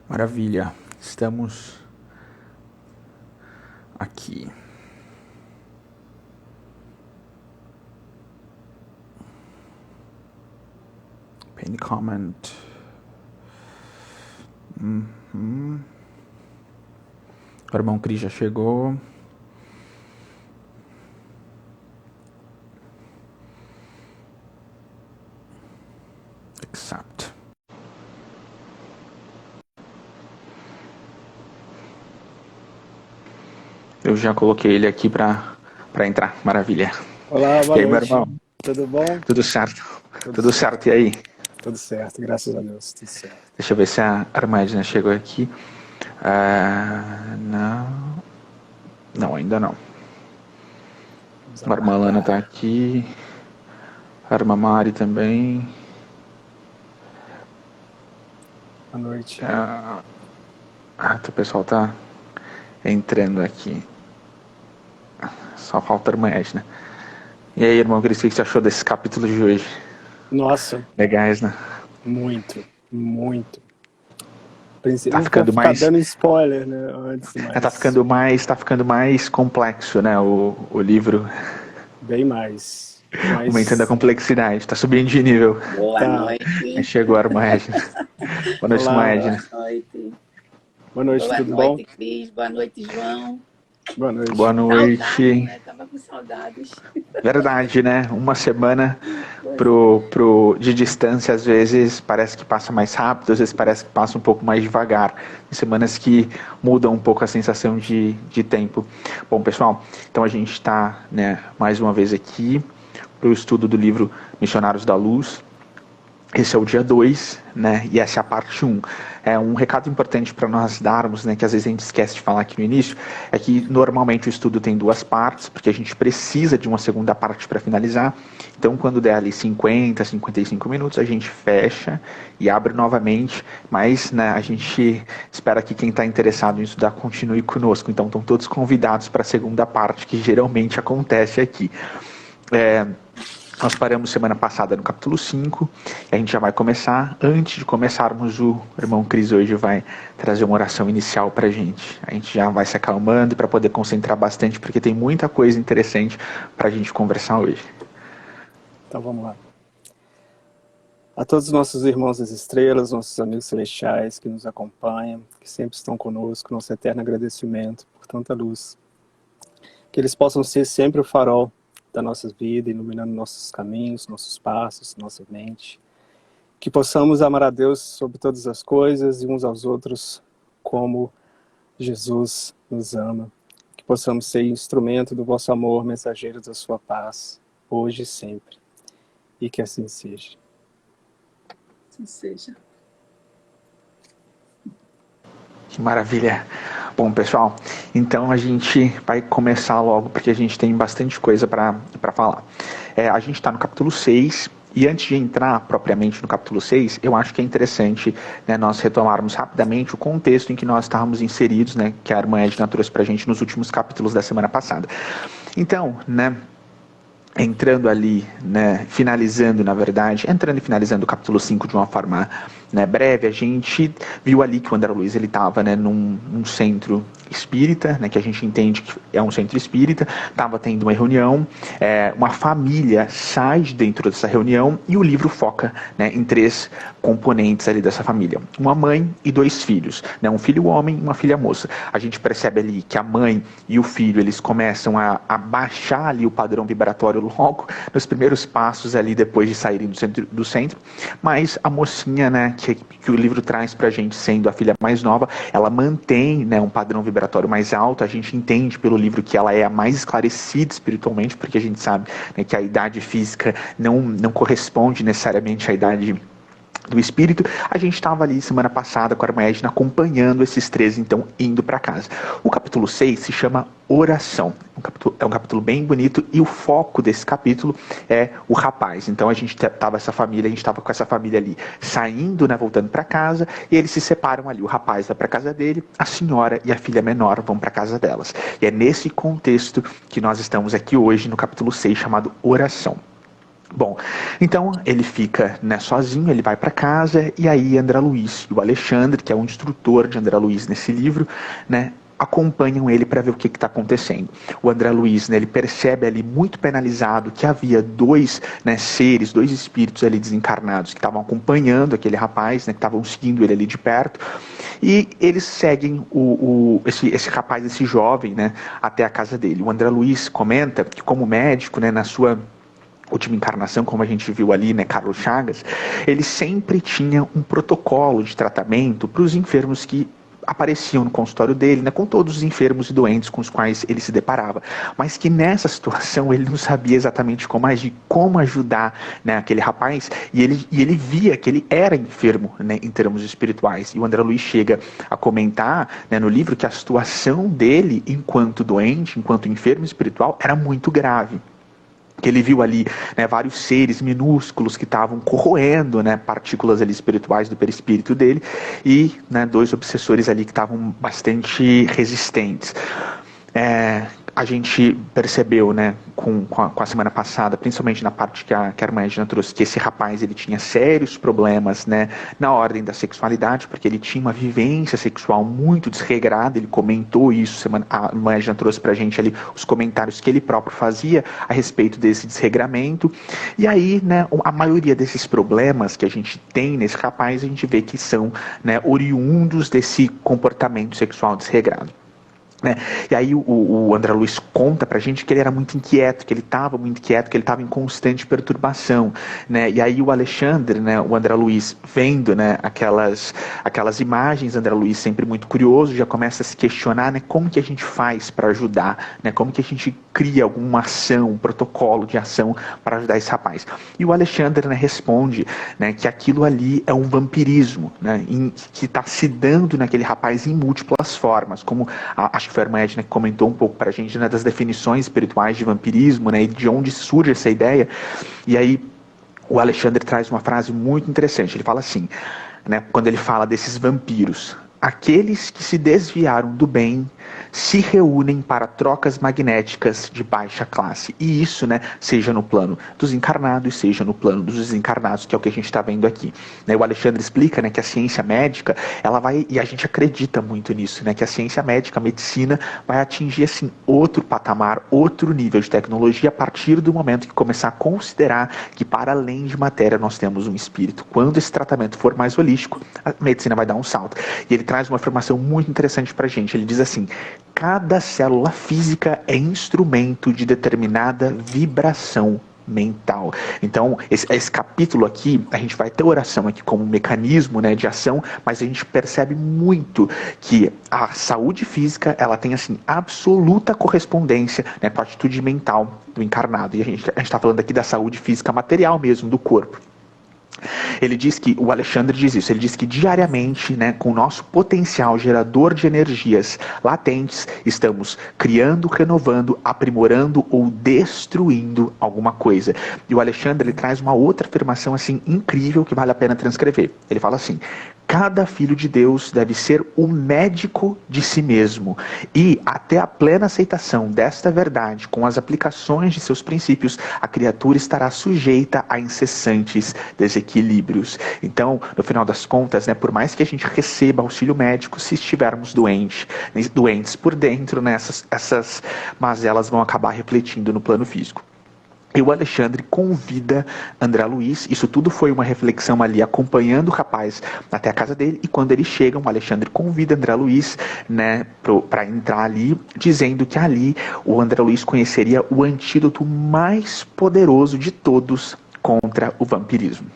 Maravilha, estamos aqui. Pin comment. O irmão Cris já chegou. Accept. Eu já coloquei ele aqui para entrar. Maravilha. Olá, boa e aí, noite. Meu irmão? Tudo bom? Tudo certo. Tudo certo. E aí? Tudo certo, graças a Deus, tudo certo. Deixa eu ver se a Armadina chegou aqui. Não, ainda não. A irmã Lana tá aqui. A irmã Mari também. Boa noite. O pessoal tá entrando aqui. Só falta a irmã Edna. E aí, irmão Cris, o que você achou desse capítulo de hoje? Nossa. Legais, né? Muito. Tá ficando ficar mais... dando spoiler, né? Antes, mas... Tá ficando mais complexo, né? O livro. Bem mais. Aumentando a complexidade. Tá subindo de nível. Boa noite. Chegou a irmã Edna. Boa noite, irmã Edna. Boa noite. Boa noite, tudo bom? Boa noite, Cris. Boa noite, João. Boa noite. Boa noite. Saudades, né? Tava com saudades. Verdade, né? Uma semana de distância, às vezes parece que passa mais rápido, às vezes parece que passa um pouco mais devagar. Tem semanas que mudam um pouco a sensação de tempo. Bom, pessoal, então a gente está, né, mais uma vez aqui para o estudo do livro Missionários da Luz. Esse é o dia 2, né, e essa é a parte 1. Um recado importante para nós darmos, né, que às vezes a gente esquece de falar aqui no início, é que normalmente o estudo tem 2 partes, porque a gente precisa de uma segunda parte para finalizar. Então, quando der ali 50, 55 minutos, a gente fecha e abre novamente, mas, né, a gente espera que quem está interessado em estudar continue conosco. Então, estão todos convidados para a segunda parte, que geralmente acontece aqui. Nós paramos semana passada no capítulo 5, e a gente já vai começar. Antes de começarmos, o irmão Cris hoje vai trazer uma oração inicial para a gente. A gente já vai se acalmando para poder concentrar bastante, porque tem muita coisa interessante para a gente conversar hoje. Então vamos lá. A todos os nossos irmãos das estrelas, nossos amigos celestiais que nos acompanham, que sempre estão conosco, nosso eterno agradecimento por tanta luz. Que eles possam ser sempre o farol da nossa vida, iluminando nossos caminhos, nossos passos, nossa mente. Que possamos amar a Deus sobre todas as coisas e uns aos outros como Jesus nos ama. Que possamos ser instrumento do vosso amor, mensageiros da sua paz, hoje e sempre. E que assim seja. Assim seja. Que maravilha. Bom, pessoal, então a gente vai começar logo, porque a gente tem bastante coisa para falar. A gente está no capítulo 6, e antes de entrar propriamente no capítulo 6, eu acho que é interessante, né, nós retomarmos rapidamente o contexto em que nós estávamos inseridos, né, que a irmã Edna trouxe para a gente nos últimos capítulos da semana passada. Então, né, entrando ali, né, finalizando, na verdade, entrando e finalizando o capítulo 5 de uma forma, né, breve, a gente viu ali que o André Luiz estava, né, num centro espírita, né, que a gente entende que é um centro espírita, estava tendo uma reunião, uma família sai de dentro dessa reunião e o livro foca, né, em 3 componentes ali dessa família. Uma mãe e 2 filhos, né, um filho homem e uma filha moça. A gente percebe ali que a mãe e o filho, eles começam a baixar ali o padrão vibratório logo nos primeiros passos ali depois de saírem do centro, mas a mocinha, né, que o livro traz pra gente, sendo a filha mais nova, ela mantém, né, um padrão vibratório mais alto. A gente entende pelo livro que ela é a mais esclarecida espiritualmente, porque a gente sabe, né, que a idade física não corresponde necessariamente à idade do espírito. A gente estava ali semana passada com a irmã Edna acompanhando esses 3, então, indo para casa. O capítulo 6 se chama Oração. É um capítulo bem bonito e o foco desse capítulo é o rapaz. Então a gente estava com essa família ali saindo, né, voltando para casa, e eles se separam ali. O rapaz vai para casa dele, a senhora e a filha menor vão para casa delas. E é nesse contexto que nós estamos aqui hoje no capítulo 6, chamado Oração. Bom, então ele fica, né, sozinho, ele vai para casa, e aí André Luiz e o Alexandre, que é o instrutor de André Luiz nesse livro, né, acompanham ele para ver o que está acontecendo. O André Luiz, né, ele percebe ali muito penalizado que havia dois, né, seres, dois espíritos ali desencarnados que estavam acompanhando aquele rapaz, né, que estavam seguindo ele ali de perto, e eles seguem esse rapaz, esse jovem, né, até a casa dele. O André Luiz comenta que, como médico, né, na sua última encarnação, como a gente viu ali, né, Carlos Chagas, ele sempre tinha um protocolo de tratamento para os enfermos que apareciam no consultório dele, né, com todos os enfermos e doentes com os quais ele se deparava, mas que nessa situação ele não sabia exatamente como agir, como ajudar, né, aquele rapaz, e ele via que ele era enfermo, né, em termos espirituais. E o André Luiz chega a comentar, né, no livro, que a situação dele enquanto doente, enquanto enfermo espiritual, era muito grave. Que ele viu ali, né, vários seres minúsculos que estavam corroendo, né, partículas ali espirituais do perispírito dele, e, né, dois obsessores ali que estavam bastante resistentes. A gente percebeu, né, com a semana passada, principalmente na parte que a irmã Edna trouxe, que esse rapaz ele tinha sérios problemas, né, na ordem da sexualidade, porque ele tinha uma vivência sexual muito desregrada. Ele comentou isso, a irmã Edna trouxe pra gente ali os comentários que ele próprio fazia a respeito desse desregramento. E aí, né, a maioria desses problemas que a gente tem nesse rapaz, a gente vê que são, né, oriundos desse comportamento sexual desregrado. Né? E aí o André Luiz conta pra gente que ele era muito inquieto, que ele estava muito inquieto, que ele estava em constante perturbação, né? E aí o Alexandre, né, o André Luiz, vendo, né, aquelas imagens, André Luiz sempre muito curioso, já começa a se questionar, né, como que a gente faz para ajudar, né, como que a gente cria alguma ação, um protocolo de ação para ajudar esse rapaz. E o Alexandre, né, responde, né, que aquilo ali é um vampirismo, né, que está se dando naquele rapaz em múltiplas formas, como acho que foi a irmã Edna que comentou um pouco para a gente, né, das definições espirituais de vampirismo, né, e de onde surge essa ideia. E aí o Alexandre traz uma frase muito interessante. Ele fala assim, né, quando ele fala desses vampiros: aqueles que se desviaram do bem se reúnem para trocas magnéticas de baixa classe. E isso, né, seja no plano dos encarnados, seja no plano dos desencarnados, que é o que a gente está vendo aqui. Né, o Alexandre explica, né, que a ciência médica, ela vai, e a gente acredita muito nisso, né, que a ciência médica, a medicina, vai atingir assim, outro patamar, outro nível de tecnologia a partir do momento que começar a considerar que, para além de matéria, nós temos um espírito. Quando esse tratamento for mais holístico, a medicina vai dar um salto. E ele traz uma afirmação muito interessante para a gente. Ele diz assim: cada célula física é instrumento de determinada vibração mental. Então, esse capítulo aqui, a gente vai ter oração aqui como um mecanismo, né, de ação, mas a gente percebe muito que a saúde física, ela tem assim, absoluta correspondência, né, com a atitude mental do encarnado. E a gente está falando aqui da saúde física material mesmo, do corpo. Ele diz que, o Alexandre diz isso, ele diz que diariamente, né, com o nosso potencial gerador de energias latentes, estamos criando, renovando, aprimorando ou destruindo alguma coisa. E o Alexandre, ele traz uma outra afirmação assim incrível que vale a pena transcrever. Ele fala assim: cada filho de Deus deve ser o médico de si mesmo, e até a plena aceitação desta verdade, com as aplicações de seus princípios, a criatura estará sujeita a incessantes desequilíbrios. Então, no final das contas, né, por mais que a gente receba auxílio médico, se estivermos doentes por dentro, né, essas mazelas vão acabar refletindo no plano físico. E o Alexandre convida André Luiz, isso tudo foi uma reflexão ali, acompanhando o rapaz até a casa dele, e quando eles chegam, o Alexandre convida André Luiz, né, para entrar ali, dizendo que ali o André Luiz conheceria o antídoto mais poderoso de todos contra o vampirismo.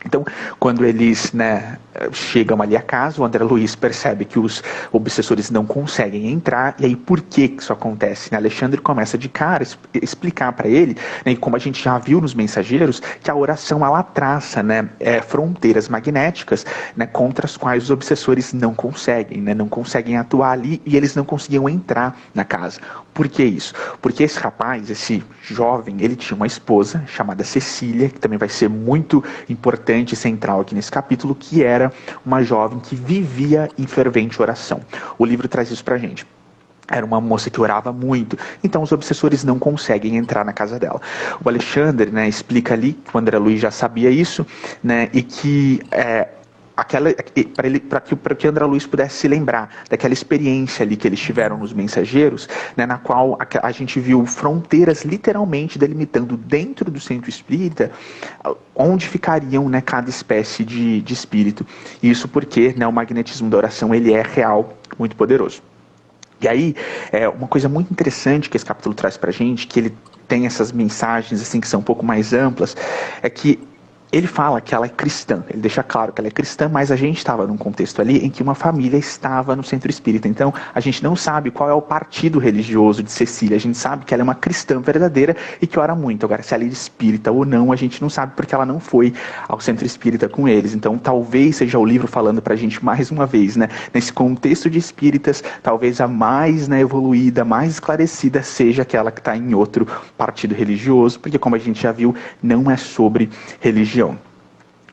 Então, quando eles, né, chegam ali a casa, o André Luiz percebe que os obsessores não conseguem entrar. E aí, por que isso acontece? Alexandre começa de cara a explicar para ele, né, como a gente já viu nos mensageiros, que a oração, ela traça, né, fronteiras magnéticas, né, contra as quais os obsessores não conseguem, né, não conseguem atuar ali, e eles não conseguiam entrar na casa. Por que isso? Porque esse rapaz, esse jovem, ele tinha uma esposa chamada Cecília, que também vai ser muito importante e central aqui nesse capítulo, que era uma jovem que vivia em fervente oração. O livro traz isso pra gente. Era uma moça que orava muito, então os obsessores não conseguem entrar na casa dela. O Alexandre, né, explica ali que o André Luiz já sabia isso, né, e que para que André Luiz pudesse se lembrar daquela experiência ali que eles tiveram nos Mensageiros, né, na qual a gente viu fronteiras literalmente delimitando dentro do centro espírita onde ficariam, né, cada espécie de espírito. Isso porque, né, o magnetismo da oração ele é real, muito poderoso. E aí, uma coisa muito interessante que esse capítulo traz pra gente, que ele tem essas mensagens assim que são um pouco mais amplas, é que ele fala que ela é cristã, ele deixa claro que ela é cristã, mas a gente estava num contexto ali em que uma família estava no centro espírita, então a gente não sabe qual é o partido religioso de Cecília, a gente sabe que ela é uma cristã verdadeira e que ora muito. Agora, se ela é espírita ou não, a gente não sabe porque ela não foi ao centro espírita com eles. Então talvez seja o livro falando pra gente mais uma vez, né, nesse contexto de espíritas, talvez a mais, né, evoluída, mais esclarecida seja aquela que está em outro partido religioso, porque como a gente já viu, não é sobre religião.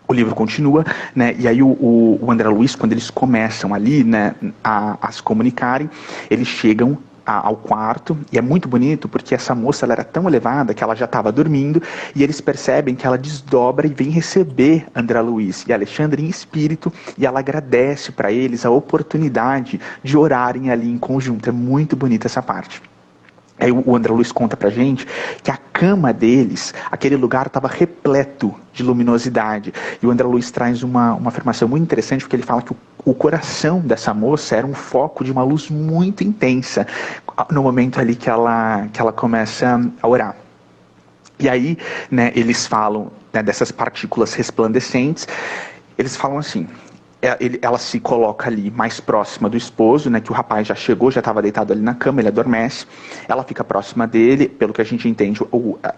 O livro continua, né, e aí o André Luiz, quando eles começam ali, né, a se comunicarem, eles chegam ao quarto, e é muito bonito porque essa moça ela era tão elevada que ela já estava dormindo, e eles percebem que ela desdobra e vem receber André Luiz e Alexandre em espírito, e ela agradece para eles a oportunidade de orarem ali em conjunto. É muito bonita essa parte. Aí o André Luiz conta pra gente que a cama deles, aquele lugar estava repleto de luminosidade. E o André Luiz traz uma afirmação muito interessante, porque ele fala que o coração dessa moça era um foco de uma luz muito intensa no momento ali que ela começa a orar. E aí, né, eles falam, né, dessas partículas resplandecentes, eles falam assim: ela se coloca ali mais próxima do esposo, né, que o rapaz já chegou, já estava deitado ali na cama, ele adormece, ela fica próxima dele, pelo que a gente entende,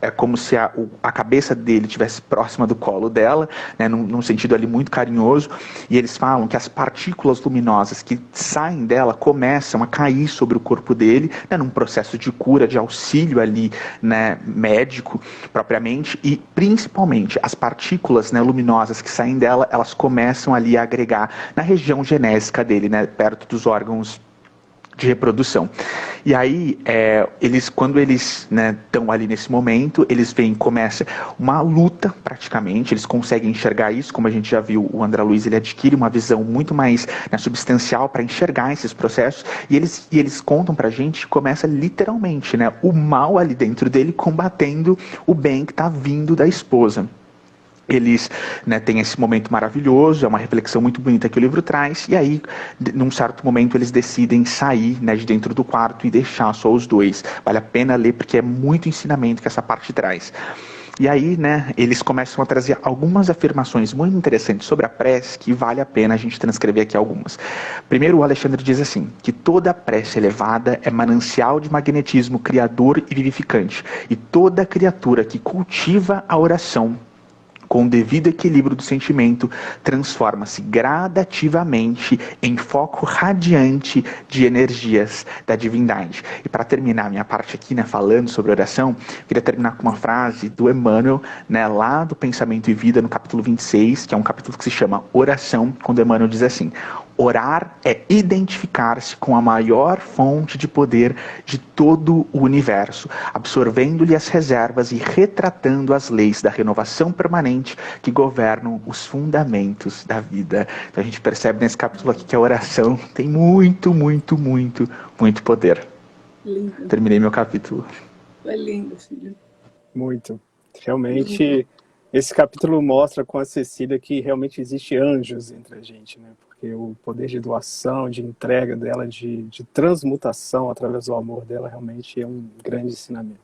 é como se a cabeça dele estivesse próxima do colo dela, né, num sentido ali muito carinhoso, e eles falam que as partículas luminosas que saem dela começam a cair sobre o corpo dele, né, num processo de cura, de auxílio ali, né, médico propriamente, e principalmente as partículas, né, luminosas que saem dela, elas começam ali a agregar na região genésica dele, né, perto dos órgãos de reprodução. E aí, quando eles estão ali nesse momento, eles veem, começa uma luta praticamente, eles conseguem enxergar isso, como a gente já viu, o André Luiz ele adquire uma visão muito mais, né, substancial para enxergar esses processos, e eles contam pra gente que começa literalmente, né, o mal ali dentro dele combatendo o bem que está vindo da esposa. Eles, né, têm esse momento maravilhoso, é uma reflexão muito bonita que o livro traz, e aí, num certo momento, eles decidem sair, né, de dentro do quarto e deixar só os dois. Vale a pena ler, porque é muito ensinamento que essa parte traz. E aí, né, eles começam a trazer algumas afirmações muito interessantes sobre a prece, que vale a pena a gente transcrever aqui algumas. Primeiro, o Alexandre diz assim, que toda prece elevada é manancial de magnetismo criador e vivificante, e toda criatura que cultiva a oração com o devido equilíbrio do sentimento, transforma-se gradativamente em foco radiante de energias da divindade. E para terminar minha parte aqui, né, falando sobre oração, eu queria terminar com uma frase do Emmanuel, né, lá do Pensamento e Vida, no capítulo 26, que é um capítulo que se chama Oração, quando Emmanuel diz assim: orar é identificar-se com a maior fonte de poder de todo o universo, absorvendo-lhe as reservas e retratando as leis da renovação permanente que governam os fundamentos da vida. Então a gente percebe nesse capítulo aqui que a oração tem muito, muito, muito, muito poder. Lindo. Terminei meu capítulo. Foi lindo, filho. Muito. Realmente, esse capítulo mostra com a Cecília que realmente existe anjos entre a gente, né? Porque o poder de doação, de entrega dela, de transmutação através do amor dela, realmente é um grande ensinamento.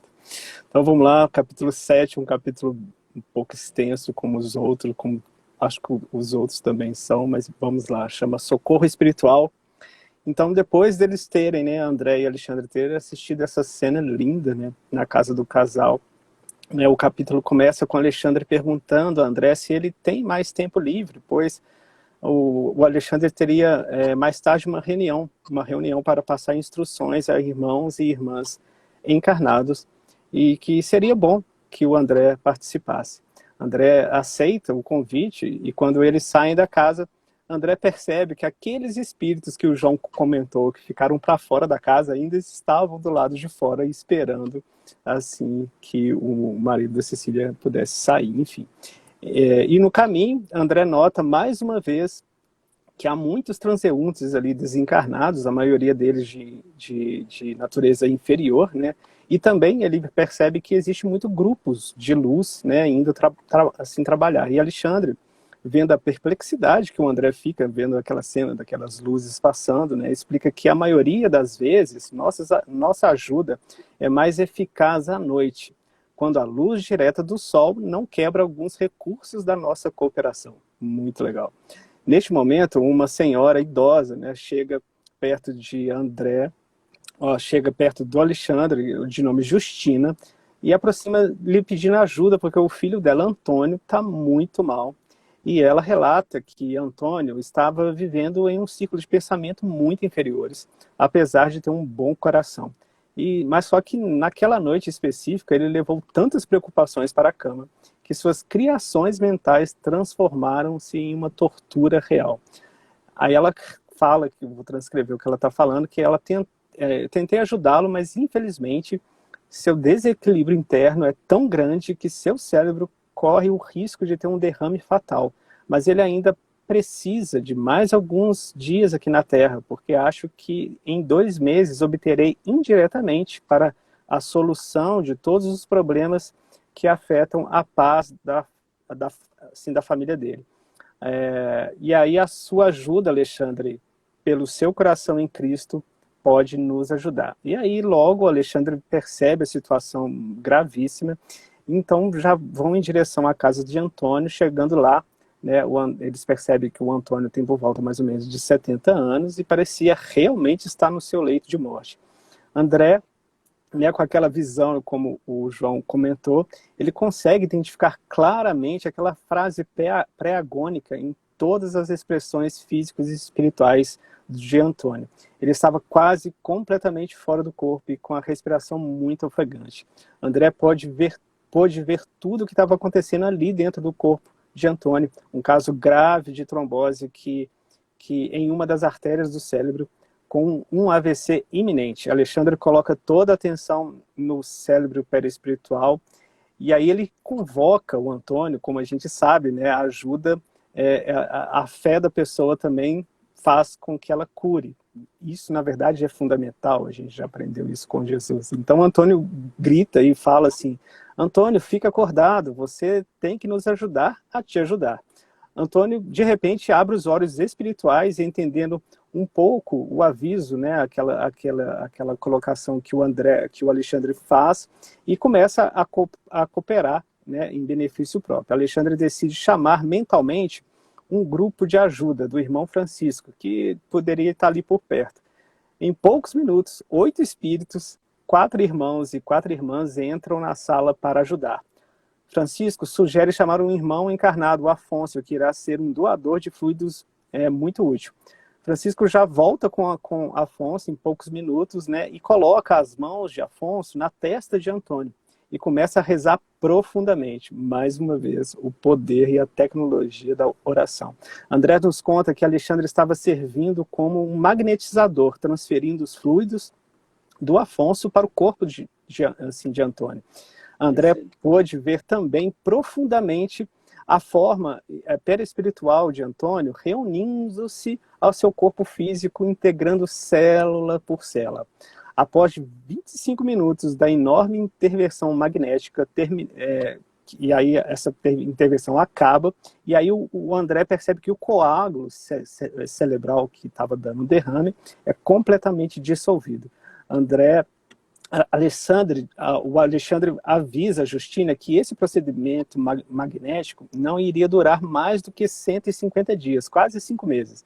Então vamos lá, capítulo 7, um capítulo um pouco extenso como os outros, como acho que os outros também são, mas vamos lá, chama Socorro Espiritual. Então depois deles terem, né, André e Alexandre terem assistido essa cena linda, né, na casa do casal, né, o capítulo começa com Alexandre perguntando a André se ele tem mais tempo livre, pois o Alexandre teria mais tarde uma reunião para passar instruções a irmãos e irmãs encarnados, e que seria bom que o André participasse. André aceita o convite, e quando eles saem da casa, André percebe que aqueles espíritos que o João comentou, que ficaram para fora da casa, ainda estavam do lado de fora esperando assim que o marido da Cecília pudesse sair, enfim. E no caminho, André nota mais uma vez que há muitos transeuntes ali desencarnados, a maioria deles de natureza inferior, né? E também ele percebe que existe muito grupos de luz, né, indo assim trabalhar. E Alexandre, vendo a perplexidade que o André fica vendo aquela cena daquelas luzes passando, né, explica que a maioria das vezes nossa ajuda é mais eficaz à noite, quando a luz direta do sol não quebra alguns recursos da nossa cooperação. Muito legal. Neste momento, uma senhora idosa, né, chega perto de André, chega perto do Alexandre, de nome Justina, e aproxima lhe pedindo ajuda, porque o filho dela, Antônio, está muito mal. E ela relata que Antônio estava vivendo em um ciclo de pensamento muito inferiores, apesar de ter um bom coração. Mas só que naquela noite específica, ele levou tantas preocupações para a cama, que suas criações mentais transformaram-se em uma tortura real. Aí ela fala, que eu vou transcrever o que ela está falando, que ela tentei ajudá-lo, mas infelizmente seu desequilíbrio interno é tão grande que seu cérebro corre o risco de ter um derrame fatal. Mas ele ainda precisa de mais alguns dias aqui na Terra, porque acho que em 2 meses obterei indiretamente para a solução de todos os problemas que afetam a paz da família dele. E aí a sua ajuda, Alexandre, pelo seu coração em Cristo, pode nos ajudar. E aí logo Alexandre percebe a situação gravíssima, então já vão em direção à casa de Antônio. Chegando lá, né, eles percebem que o Antônio tem por volta mais ou menos de 70 anos e parecia realmente estar no seu leito de morte. André, né, com aquela visão, como o João comentou, ele consegue identificar claramente aquela frase pré-agônica em todas as expressões físicas e espirituais de Antônio. Ele estava quase completamente fora do corpo e com a respiração muito ofegante. André pôde ver tudo o que estava acontecendo ali dentro do corpo de Antônio, um caso grave de trombose que em uma das artérias do cérebro, com um AVC iminente. Alexandre coloca toda a atenção no cérebro perispiritual, e aí ele convoca o Antônio, como a gente sabe, né, a ajuda, a fé da pessoa também faz com que ela cure. Isso, na verdade, é fundamental, a gente já aprendeu isso com Jesus. Então, Antônio grita e fala assim: Antônio, fica acordado, você tem que nos ajudar a te ajudar. Antônio, de repente, abre os olhos espirituais, entendendo um pouco o aviso, né, aquela colocação que o Alexandre faz, e começa a cooperar, né, em benefício próprio. Alexandre decide chamar mentalmente um grupo de ajuda do irmão Francisco, que poderia estar ali por perto. Em poucos minutos, 8 espíritos, 4 irmãos e 4 irmãs entram na sala para ajudar. Francisco sugere chamar um irmão encarnado, o Afonso, que irá ser um doador de fluidos muito útil. Francisco já volta com Afonso em poucos minutos, né, e coloca as mãos de Afonso na testa de Antônio e começa a rezar profundamente. Mais uma vez, o poder e a tecnologia da oração. André nos conta que Alexandre estava servindo como um magnetizador, transferindo os fluidos do Afonso para o corpo de Antônio. André pôde ver também profundamente a forma perispiritual de Antônio reunindo-se ao seu corpo físico, integrando célula por célula. Após 25 minutos da enorme intervenção magnética, e aí essa intervenção acaba, e aí o André percebe que o coágulo cerebral que estava dando um derrame é completamente dissolvido. O Alexandre avisa a Justina que esse procedimento magnético não iria durar mais do que 150 dias, quase 5 meses.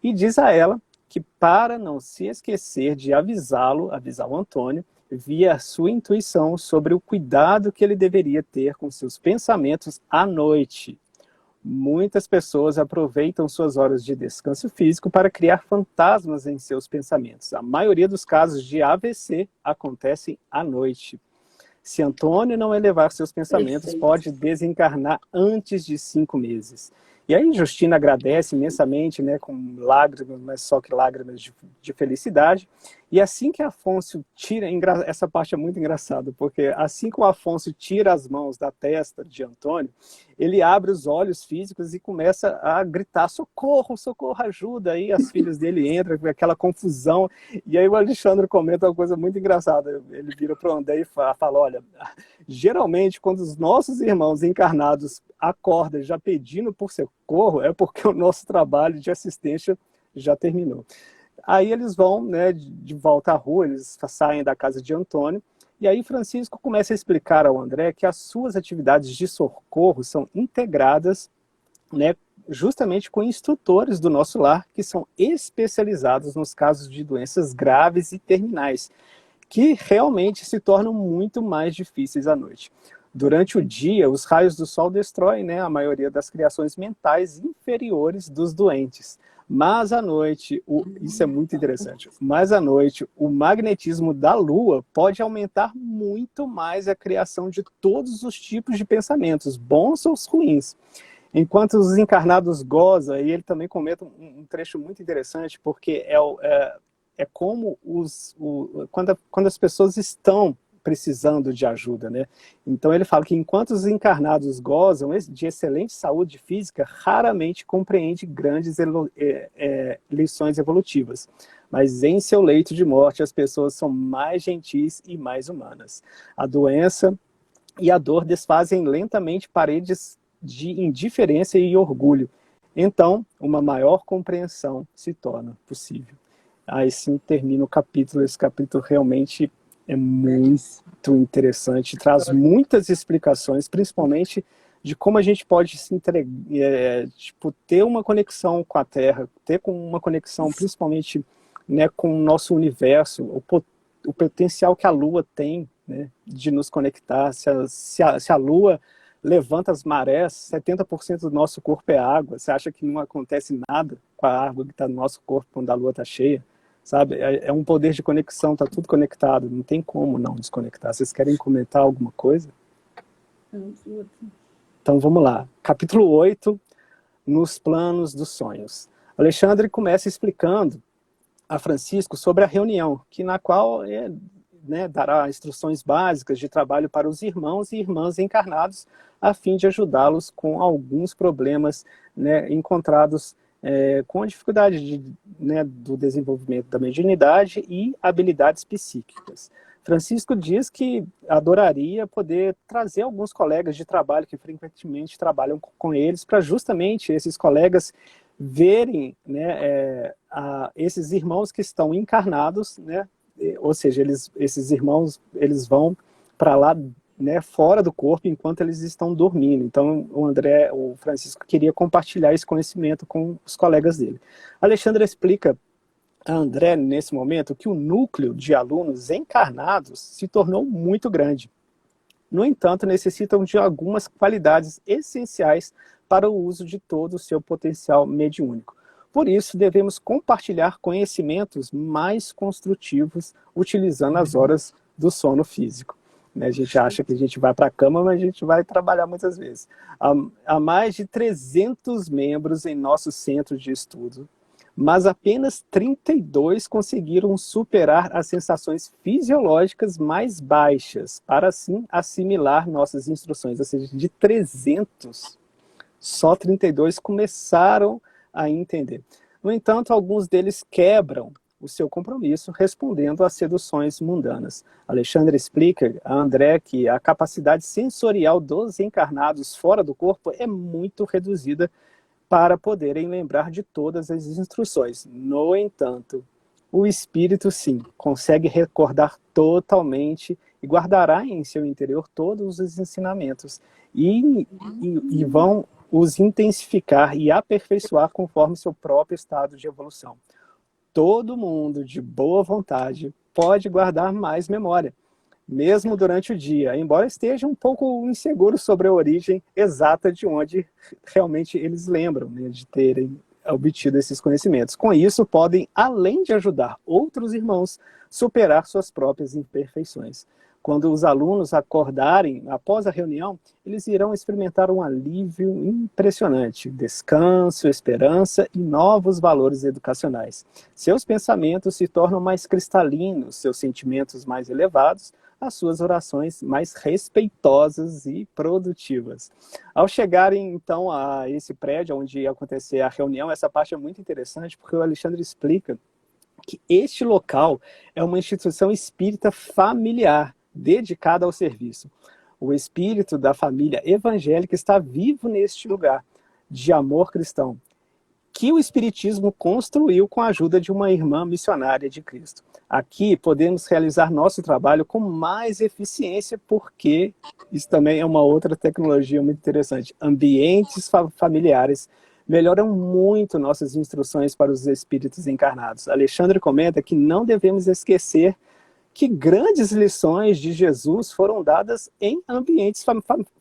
E diz a ela que, para não se esquecer de avisar o Antônio, via a sua intuição sobre o cuidado que ele deveria ter com seus pensamentos à noite. Muitas pessoas aproveitam suas horas de descanso físico para criar fantasmas em seus pensamentos. A maioria dos casos de AVC acontecem à noite. Se Antônio não elevar seus pensamentos, pode desencarnar antes de 5 meses. E aí Justina agradece imensamente, né, com lágrimas, mas só que lágrimas de felicidade. E assim que Afonso tira, essa parte é muito engraçada, porque assim que o Afonso tira as mãos da testa de Antônio, ele abre os olhos físicos e começa a gritar, socorro, socorro, ajuda. Aí as filhas dele entram, aquela confusão. E aí o Alexandre comenta uma coisa muito engraçada. Ele vira para o André e fala, olha, geralmente quando os nossos irmãos encarnados acordam já pedindo por socorro, é porque o nosso trabalho de assistência já terminou. Aí eles vão, né, de volta à rua, eles saem da casa de Antônio, e aí Francisco começa a explicar ao André que as suas atividades de socorro são integradas, né, justamente com instrutores do nosso lar, que são especializados nos casos de doenças graves e terminais, que realmente se tornam muito mais difíceis à noite. Durante o dia, os raios do sol destroem, né, a maioria das criações mentais inferiores dos doentes. Mas à noite, isso é muito interessante, mas à noite o magnetismo da Lua pode aumentar muito mais a criação de todos os tipos de pensamentos, bons ou ruins. Enquanto os encarnados gozam, e ele também comenta um trecho muito interessante, porque é como quando as pessoas estão precisando de ajuda, né? Então ele fala que enquanto os encarnados gozam de excelente saúde física, raramente compreende grandes lições evolutivas. Mas em seu leito de morte, as pessoas são mais gentis e mais humanas. A doença e a dor desfazem lentamente paredes de indiferença e orgulho. Então, uma maior compreensão se torna possível. Aí sim termina o capítulo. Esse capítulo realmente é muito interessante, traz muitas explicações, principalmente de como a gente pode se ter uma conexão com a Terra, ter uma conexão principalmente, né, com o nosso universo, o potencial que a Lua tem, né, de nos conectar. Se a Lua levanta as marés, 70% do nosso corpo é água. Você acha que não acontece nada com a água que está no nosso corpo quando a Lua está cheia? Sabe? É um poder de conexão, está tudo conectado, não tem como não desconectar. Vocês querem comentar alguma coisa? Então vamos lá. Capítulo 8, nos planos dos sonhos. Alexandre começa explicando a Francisco sobre a reunião, na qual né, dará instruções básicas de trabalho para os irmãos e irmãs encarnados, a fim de ajudá-los com alguns problemas, né, encontrados com a dificuldade né, do desenvolvimento da mediunidade e habilidades psíquicas. Francisco diz que adoraria poder trazer alguns colegas de trabalho que frequentemente trabalham com eles, para justamente esses colegas verem, né, esses irmãos que estão encarnados, né, ou seja, esses irmãos eles vão para lá, né, fora do corpo enquanto eles estão dormindo. Então o Francisco queria compartilhar esse conhecimento com os colegas dele. Alexandre explica a André nesse momento que o núcleo de alunos encarnados se tornou muito grande. No entanto, necessitam de algumas qualidades essenciais para o uso de todo o seu potencial mediúnico. Por isso, devemos compartilhar conhecimentos mais construtivos utilizando as horas do sono físico. A gente acha que a gente vai para a cama, mas a gente vai trabalhar muitas vezes. Há mais de 300 membros em nosso centro de estudo, mas apenas 32 conseguiram superar as sensações fisiológicas mais baixas, para assim assimilar nossas instruções. Ou seja, de 300, só 32 começaram a entender. No entanto, alguns deles quebram o seu compromisso, respondendo às seduções mundanas. Alexandre explica a André que a capacidade sensorial dos encarnados fora do corpo é muito reduzida para poderem lembrar de todas as instruções. No entanto, o espírito, sim, consegue recordar totalmente e guardará em seu interior todos os ensinamentos e vão os intensificar e aperfeiçoar conforme seu próprio estado de evolução. Todo mundo de boa vontade pode guardar mais memória, mesmo durante o dia, embora esteja um pouco inseguro sobre a origem exata de onde realmente eles lembram, né, de terem obtido esses conhecimentos. Com isso, podem, além de ajudar outros irmãos, superar suas próprias imperfeições. Quando os alunos acordarem após a reunião, eles irão experimentar um alívio impressionante, descanso, esperança e novos valores educacionais. Seus pensamentos se tornam mais cristalinos, seus sentimentos mais elevados, as suas orações mais respeitosas e produtivas. Ao chegarem, então, a esse prédio onde ia acontecer a reunião, essa parte é muito interessante, porque o Alexandre explica que este local é uma instituição espírita familiar, dedicada ao serviço. O espírito da família evangélica está vivo neste lugar de amor cristão, que o Espiritismo construiu com a ajuda de uma irmã missionária de Cristo. Aqui podemos realizar nosso trabalho com mais eficiência, porque isso também é uma outra tecnologia muito interessante. Ambientes familiares melhoram muito nossas instruções para os espíritos encarnados. Alexandre comenta que não devemos esquecer que grandes lições de Jesus foram dadas em ambientes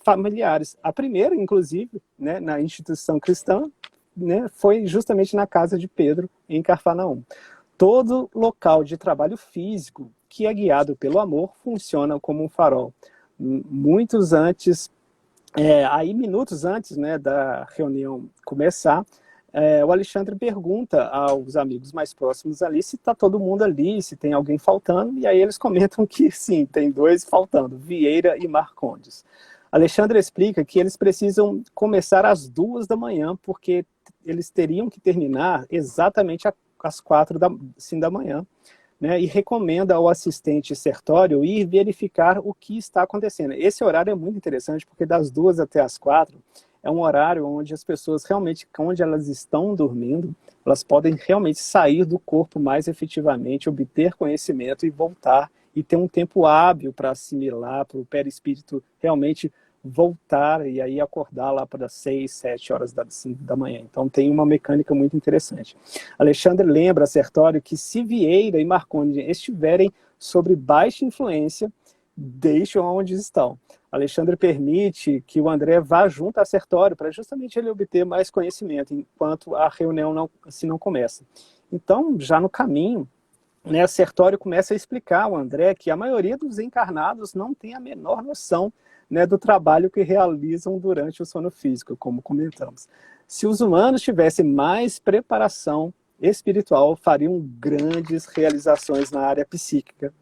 familiares. A primeira, inclusive, né, na instituição cristã, né, foi justamente na casa de Pedro, em Cafarnaum. Todo local de trabalho físico que é guiado pelo amor funciona como um farol. Minutos antes, né, da reunião começar, o Alexandre pergunta aos amigos mais próximos ali se está todo mundo ali, se tem alguém faltando, e aí eles comentam que sim, tem 2 faltando, Vieira e Marcondes. Alexandre explica que eles precisam começar às 2 da manhã, porque eles teriam que terminar exatamente às 4 da manhã, né, e recomenda ao assistente Sertório ir verificar o que está acontecendo. Esse horário é muito interessante, porque das 2 até as 4 é um horário onde as pessoas realmente, onde elas estão dormindo, elas podem realmente sair do corpo mais efetivamente, obter conhecimento e voltar, e ter um tempo hábil para assimilar, para o perispírito realmente voltar e aí acordar lá para 6, 7 horas da manhã. Então tem uma mecânica muito interessante. Alexandre lembra a Sertório que se Vieira e Marcondes estiverem sobre baixa influência, deixam onde estão. Alexandre permite que o André vá junto a Sertório para justamente ele obter mais conhecimento, enquanto a reunião não começa. Então, já no caminho, né, Sertório começa a explicar ao André que a maioria dos encarnados não tem a menor noção, né, do trabalho que realizam durante o sono físico, como comentamos. Se os humanos tivessem mais preparação espiritual, fariam grandes realizações na área psíquica,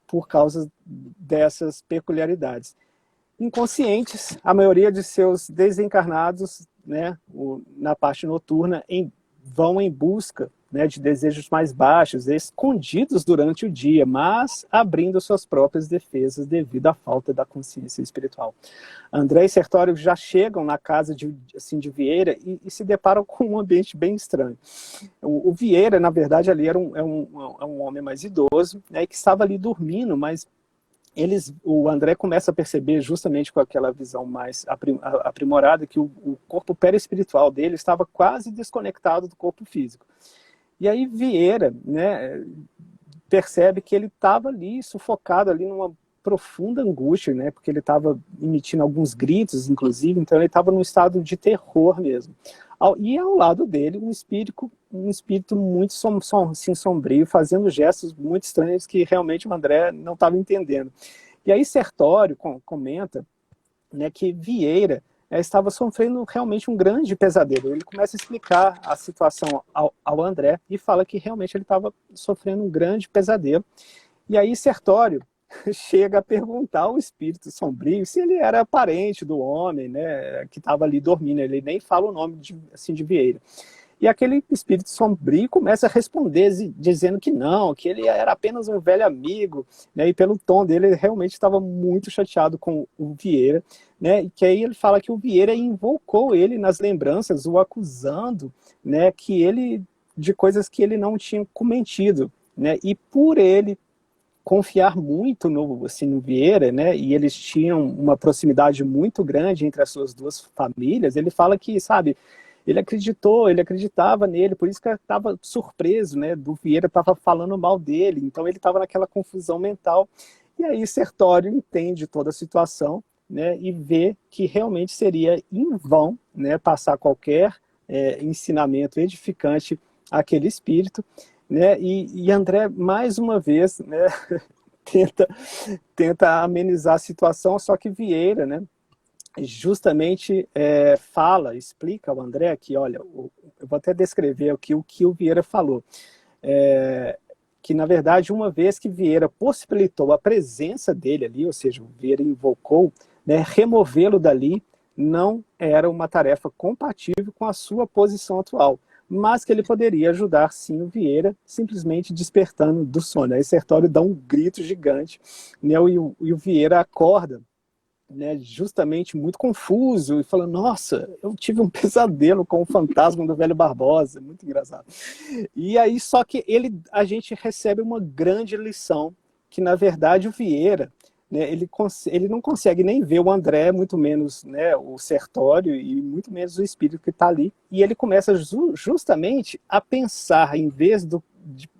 por causa dessas peculiaridades. Inconscientes, a maioria de seus desencarnados, né, na parte noturna, vão em busca, né, de desejos mais baixos, escondidos durante o dia, mas abrindo suas próprias defesas devido à falta da consciência espiritual. André e Sertório já chegam na casa de Vieira e se deparam com um ambiente bem estranho. O Vieira, na verdade, ali era um homem mais idoso, né, que estava ali dormindo, mas o André começa a perceber, justamente com aquela visão mais aprimorada, que o corpo perispiritual dele estava quase desconectado do corpo físico. E aí Vieira, né, percebe que ele estava ali, sufocado ali numa profunda angústia, né, porque ele estava emitindo alguns gritos, inclusive, então ele estava num estado de terror mesmo. E ao lado dele, um espírito muito sombrio, fazendo gestos muito estranhos que realmente o André não estava entendendo. E aí Sertório comenta, né, que Vieira estava sofrendo realmente um grande pesadelo. Ele começa a explicar a situação ao André e fala que realmente ele estava sofrendo um grande pesadelo. E aí Sertório chega a perguntar ao espírito sombrio se ele era parente do homem, né, que estava ali dormindo. Ele nem fala o nome de Vieira. E aquele espírito sombrio começa a responder dizendo que não, que ele era apenas um velho amigo, né, e pelo tom dele ele realmente estava muito chateado com o Vieira, né, e que aí ele fala que o Vieira invocou ele nas lembranças, o acusando, né, de coisas que ele não tinha cometido, né, e por ele confiar muito no Vieira, né, e eles tinham uma proximidade muito grande entre as suas duas famílias, ele fala que, sabe, ele acreditava nele, por isso que estava surpreso, né, do Vieira estava falando mal dele, então ele estava naquela confusão mental. E aí Sertório entende toda a situação, né, e vê que realmente seria em vão, né, passar qualquer ensinamento edificante àquele espírito, né, e André, mais uma vez, né, tenta, tenta amenizar a situação, só que Vieira, né, justamente explica ao André que, olha, eu vou até descrever aqui o que o Vieira falou, que na verdade uma vez que Vieira possibilitou a presença dele ali, ou seja, o Vieira invocou, né, removê-lo dali não era uma tarefa compatível com a sua posição atual, mas que ele poderia ajudar sim o Vieira, simplesmente despertando do sono. Aí Sertório dá um grito gigante, né, e o Vieira acorda, né, justamente muito confuso e falando, nossa, eu tive um pesadelo com o fantasma do velho Barbosa, muito engraçado. E aí só que a gente recebe uma grande lição, que na verdade o Vieira, né, ele não consegue nem ver o André, muito menos, né, o Sertório e muito menos o espírito que está ali, e ele começa justamente a pensar, em vez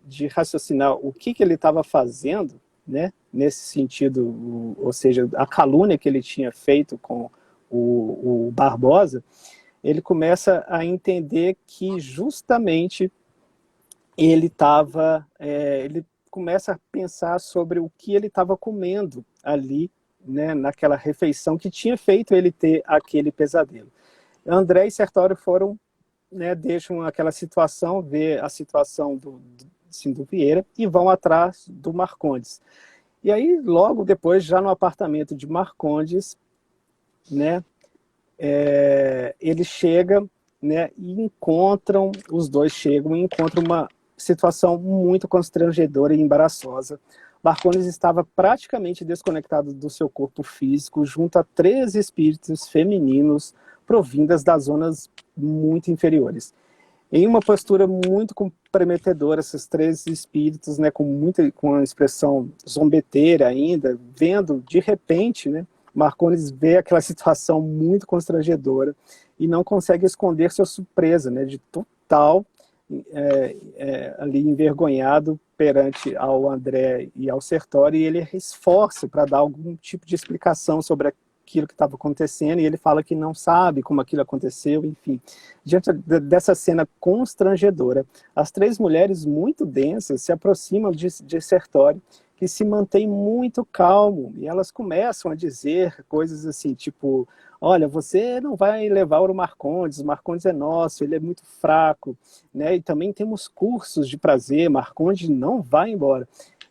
de raciocinar o que ele estava fazendo, né, nesse sentido, ou seja, a calúnia que ele tinha feito com o Barbosa, ele começa a entender que justamente ele começa a pensar sobre o que ele estava comendo ali, né, naquela refeição que tinha feito ele ter aquele pesadelo. André e Sertório foram, né, deixam aquela situação, ver a situação do Vieira e vão atrás do Marcondes. E aí, logo depois, já no apartamento de Marcondes, né, ele chega, né, e os dois chegam e encontram uma situação muito constrangedora e embaraçosa. Marcondes estava praticamente desconectado do seu corpo físico, junto a 3 espíritos femininos provindas das zonas muito inferiores. Em uma postura muito comprometedora, esses 3 espíritos, né, com uma expressão zombeteira ainda, vendo de repente, né, Marcondes vê aquela situação muito constrangedora e não consegue esconder sua surpresa, né, de total ali envergonhado perante ao André e ao Sertório, e ele esforça para dar algum tipo de explicação sobre aquilo que estava acontecendo, e ele fala que não sabe como aquilo aconteceu, enfim. Diante dessa cena constrangedora, as 3 mulheres muito densas se aproximam de Sertório, que se mantém muito calmo, e elas começam a dizer coisas assim, tipo, olha, você não vai levar o Marcondes é nosso, ele é muito fraco, né? E também temos cursos de prazer, Marcondes não vai embora.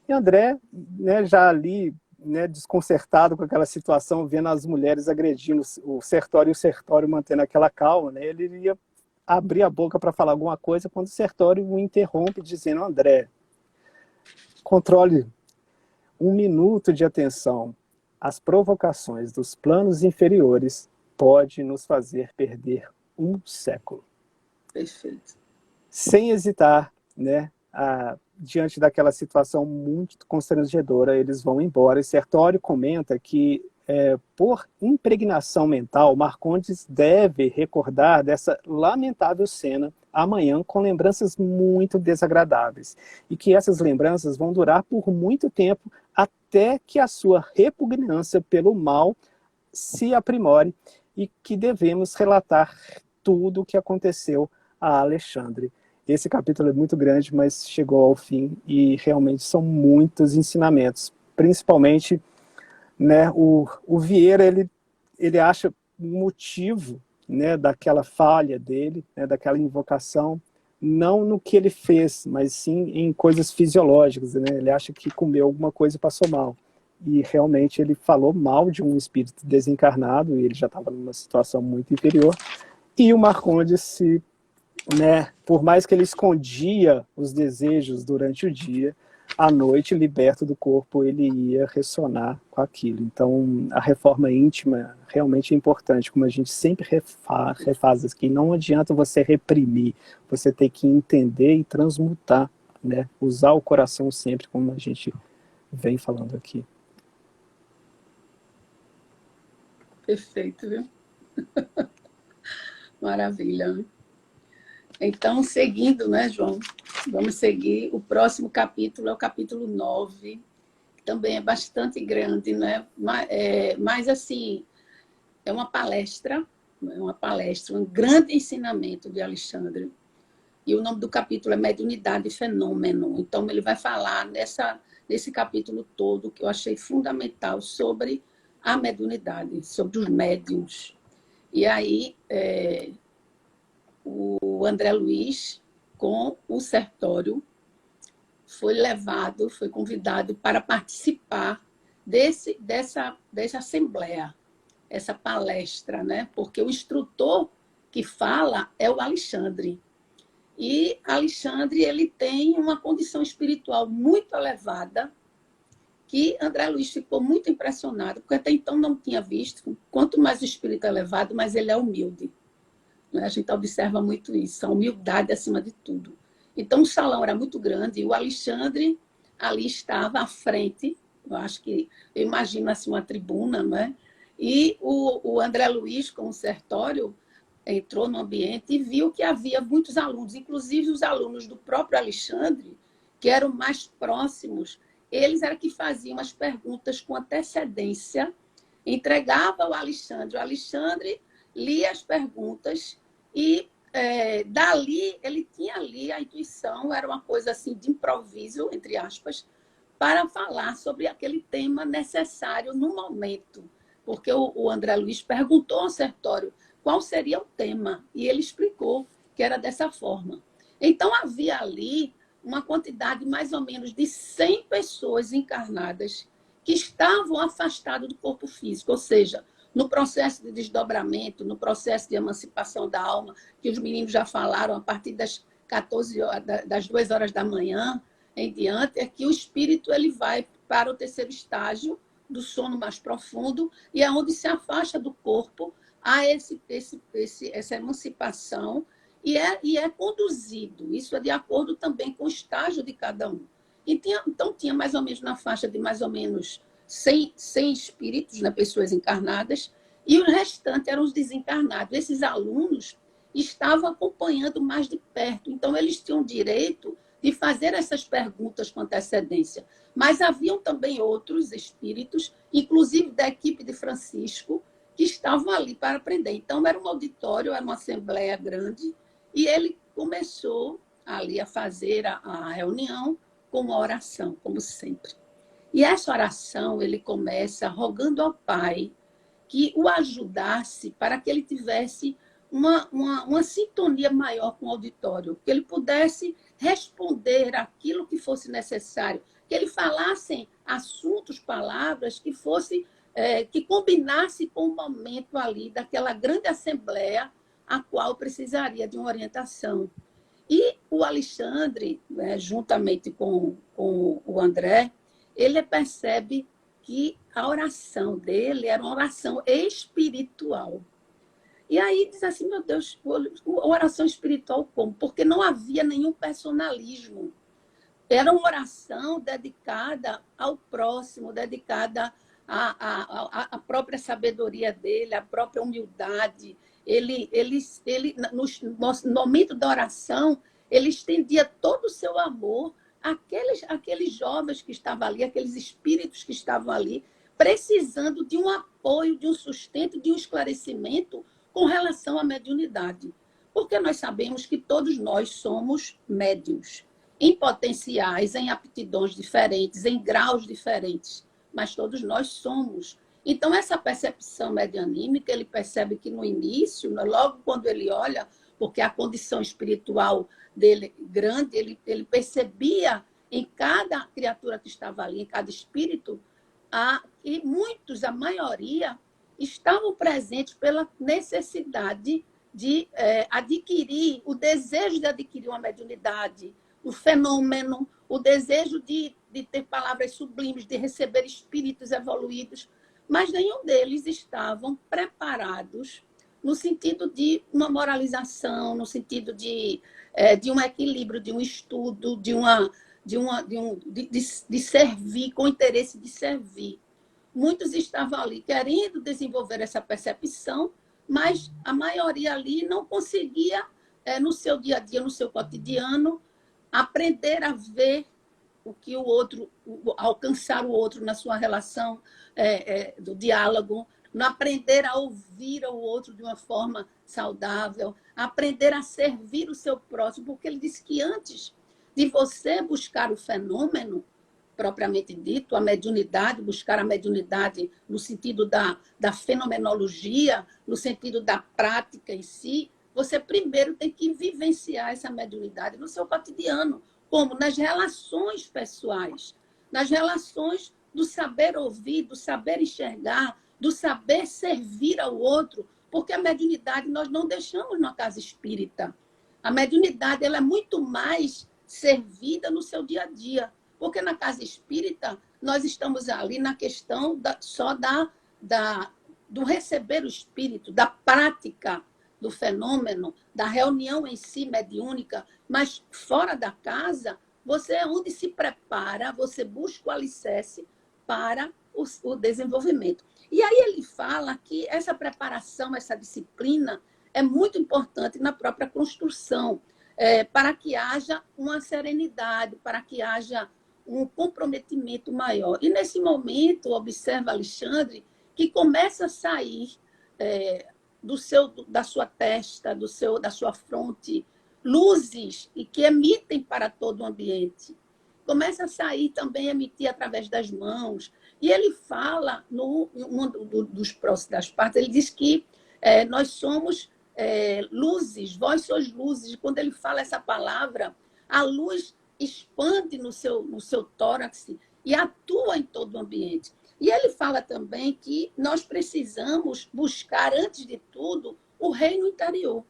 E André, né, já ali, né, desconcertado com aquela situação, vendo as mulheres agredindo o Sertório e o Sertório mantendo aquela calma, né, ele ia abrir a boca para falar alguma coisa quando o Sertório o interrompe dizendo, André, controle 1 minuto de atenção. As provocações dos planos inferiores podem nos fazer perder 1 século. Perfeito. Sem hesitar, né, diante daquela situação muito constrangedora, eles vão embora. E Sertório comenta que, por impregnação mental, Marcondes deve recordar dessa lamentável cena amanhã com lembranças muito desagradáveis. E que essas lembranças vão durar por muito tempo até que a sua repugnância pelo mal se aprimore e que devemos relatar tudo o que aconteceu a Alexandre. Esse capítulo é muito grande, mas chegou ao fim e realmente são muitos ensinamentos. Principalmente, né, o Vieira, ele acha um motivo, né, daquela falha dele, né, daquela invocação, não no que ele fez, mas sim em coisas fisiológicas. Né? Ele acha que comeu alguma coisa e passou mal. E realmente ele falou mal de um espírito desencarnado, e ele já estava numa situação muito inferior. E o Marcondes né, por mais que ele escondia os desejos durante o dia, à noite, liberto do corpo, ele ia ressonar com aquilo. Então, a reforma íntima realmente é importante, como a gente sempre refaz aqui. Não adianta você reprimir, você tem que entender e transmutar, né? Usar o coração sempre, como a gente vem falando aqui. Perfeito, viu? Maravilha. Então, seguindo, né, João? Vamos seguir. O próximo capítulo é o capítulo 9, que também é bastante grande, né? Mas assim, é uma palestra, um grande ensinamento de Alexandre. E o nome do capítulo é Mediunidade e Fenômeno. Então, ele vai falar nesse capítulo todo, que eu achei fundamental, sobre a mediunidade, sobre os médiuns. E aí, o André Luiz, com o Sertório, foi convidado para participar dessa assembleia, essa palestra, né? Porque o instrutor que fala é o Alexandre. E Alexandre, ele tem uma condição espiritual muito elevada, que André Luiz ficou muito impressionado, porque até então não tinha visto. Quanto mais o espírito é elevado, mais ele é humilde. Né? A gente observa muito isso, a humildade acima de tudo. Então, o salão era muito grande e o Alexandre ali estava à frente, eu imagino assim uma tribuna, né? E o André Luiz, com o Sertório, entrou no ambiente e viu que havia muitos alunos, inclusive os alunos do próprio Alexandre, que eram mais próximos, eles eram que faziam as perguntas com antecedência, entregava ao Alexandre, o Alexandre lia as perguntas e dali ele tinha ali a intuição, era uma coisa assim de improviso, entre aspas, para falar sobre aquele tema necessário no momento. Porque o André Luiz perguntou ao Sertório qual seria o tema, e ele explicou que era dessa forma. Então, havia ali uma quantidade mais ou menos de 100 pessoas encarnadas que estavam afastadas do corpo físico, ou seja, no processo de desdobramento, no processo de emancipação da alma, que os meninos já falaram, a partir das 14 horas, das 2 horas da manhã em diante, é que o espírito ele vai para o terceiro estágio do sono mais profundo e é onde se afasta do corpo a essa emancipação e é conduzido. Isso é de acordo também com o estágio de cada um. Então, tinha mais ou menos na faixa de mais ou menos 100 espíritos, né, pessoas encarnadas, e o restante eram os desencarnados. Esses alunos estavam acompanhando mais de perto, então eles tinham direito de fazer essas perguntas com antecedência. Mas haviam também outros espíritos, inclusive da equipe de Francisco, que estavam ali para aprender. Então, era um auditório, era uma assembleia grande, e ele começou ali a fazer a reunião com uma oração, como sempre. E essa oração ele começa rogando ao Pai que o ajudasse para que ele tivesse uma sintonia maior com o auditório, que ele pudesse responder aquilo que fosse necessário, que ele falasse assuntos, palavras que fosse que combinasse com o momento ali daquela grande assembleia a qual precisaria de uma orientação. E o Alexandre, né, juntamente com o André, ele percebe que a oração dele era uma oração espiritual. E aí diz assim, meu Deus, oração espiritual como? Porque não havia nenhum personalismo. Era uma oração dedicada ao próximo, dedicada à própria sabedoria dele, à própria humildade. Ele no momento da oração, ele estendia todo o seu amor àqueles jovens que estavam ali, aqueles espíritos que estavam ali, precisando de um apoio, de um sustento, de um esclarecimento com relação à mediunidade. Porque nós sabemos que todos nós somos médiuns, em potenciais, em aptidões diferentes, em graus diferentes, mas todos nós somos. Então, essa percepção medianímica, ele percebe que no início, logo quando ele olha, porque a condição espiritual dele grande, ele percebia em cada criatura que estava ali, em cada espírito, e muitos, a maioria, estavam presentes pela necessidade de adquirir, o desejo de adquirir uma mediunidade, o fenômeno, o desejo de ter palavras sublimes, de receber espíritos evoluídos, mas nenhum deles estavam preparados no sentido de uma moralização, no sentido de um equilíbrio, de um estudo, de servir, com interesse de servir. Muitos estavam ali querendo desenvolver essa percepção, mas a maioria ali não conseguia, no seu dia a dia, no seu cotidiano, aprender a ver o que o outro, alcançar o outro na sua relação do diálogo, não aprender a ouvir o outro de uma forma saudável, aprender a servir o seu próximo, porque ele disse que antes de você buscar o fenômeno, propriamente dito, a mediunidade, buscar a mediunidade no sentido da fenomenologia, no sentido da prática em si, você primeiro tem que vivenciar essa mediunidade no seu cotidiano, como nas relações pessoais, nas relações do saber ouvir, do saber enxergar, do saber servir ao outro, porque a mediunidade nós não deixamos na casa espírita. A mediunidade ela é muito mais servida no seu dia a dia, porque na casa espírita nós estamos ali na questão do receber o espírito, da prática do fenômeno, da reunião em si mediúnica, mas fora da casa, você é onde se prepara, você busca o alicerce para o desenvolvimento. E aí ele fala que essa preparação, essa disciplina, é muito importante na própria construção, para que haja uma serenidade, para que haja um comprometimento maior. E nesse momento, observa Alexandre, que começa a sair da sua testa, da sua fronte, luzes e que emitem para todo o ambiente. Começa a sair também, emitir através das mãos. E ele fala, das partes, ele diz que nós somos luzes, vós sois luzes. E quando ele fala essa palavra, a luz expande no seu tórax e atua em todo o ambiente. E ele fala também que nós precisamos buscar, antes de tudo, o reino interior.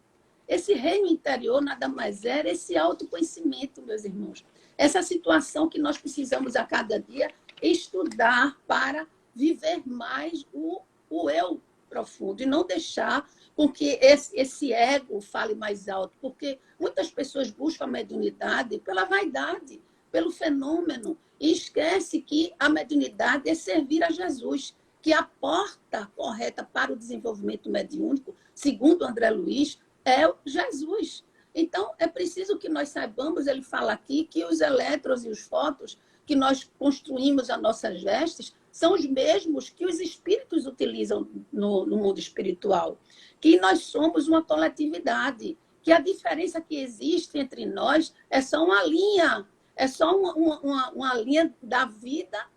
Esse reino interior nada mais é esse autoconhecimento, meus irmãos. Essa situação que nós precisamos a cada dia estudar para viver mais o eu profundo e não deixar com que esse ego fale mais alto, porque muitas pessoas buscam a mediunidade pela vaidade, pelo fenômeno, e esquece que a mediunidade é servir a Jesus, que a porta correta para o desenvolvimento mediúnico, segundo André Luiz, é o Jesus. Então, é preciso que nós saibamos, ele fala aqui, que os elétrons e os fótons que nós construímos as nossas vestes são os mesmos que os espíritos utilizam no mundo espiritual, que nós somos uma coletividade, que a diferença que existe entre nós é só uma linha, é só uma linha da vida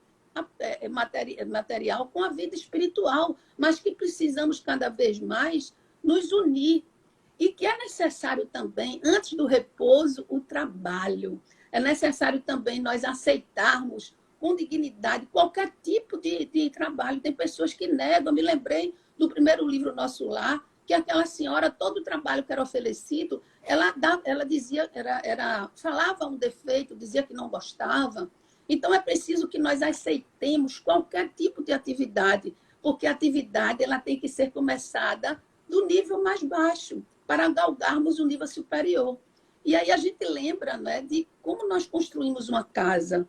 material com a vida espiritual, mas que precisamos cada vez mais nos unir. E que é necessário também, antes do repouso, o trabalho. É necessário também nós aceitarmos com dignidade qualquer tipo de trabalho. Tem pessoas que negam. Eu me lembrei do primeiro livro Nosso Lar, que aquela senhora, todo o trabalho que era oferecido, ela dizia, falava um defeito, dizia que não gostava. Então, é preciso que nós aceitemos qualquer tipo de atividade, porque a atividade ela tem que ser começada do nível mais baixo, para galgarmos um nível superior. E aí a gente lembra, né, de como nós construímos uma casa.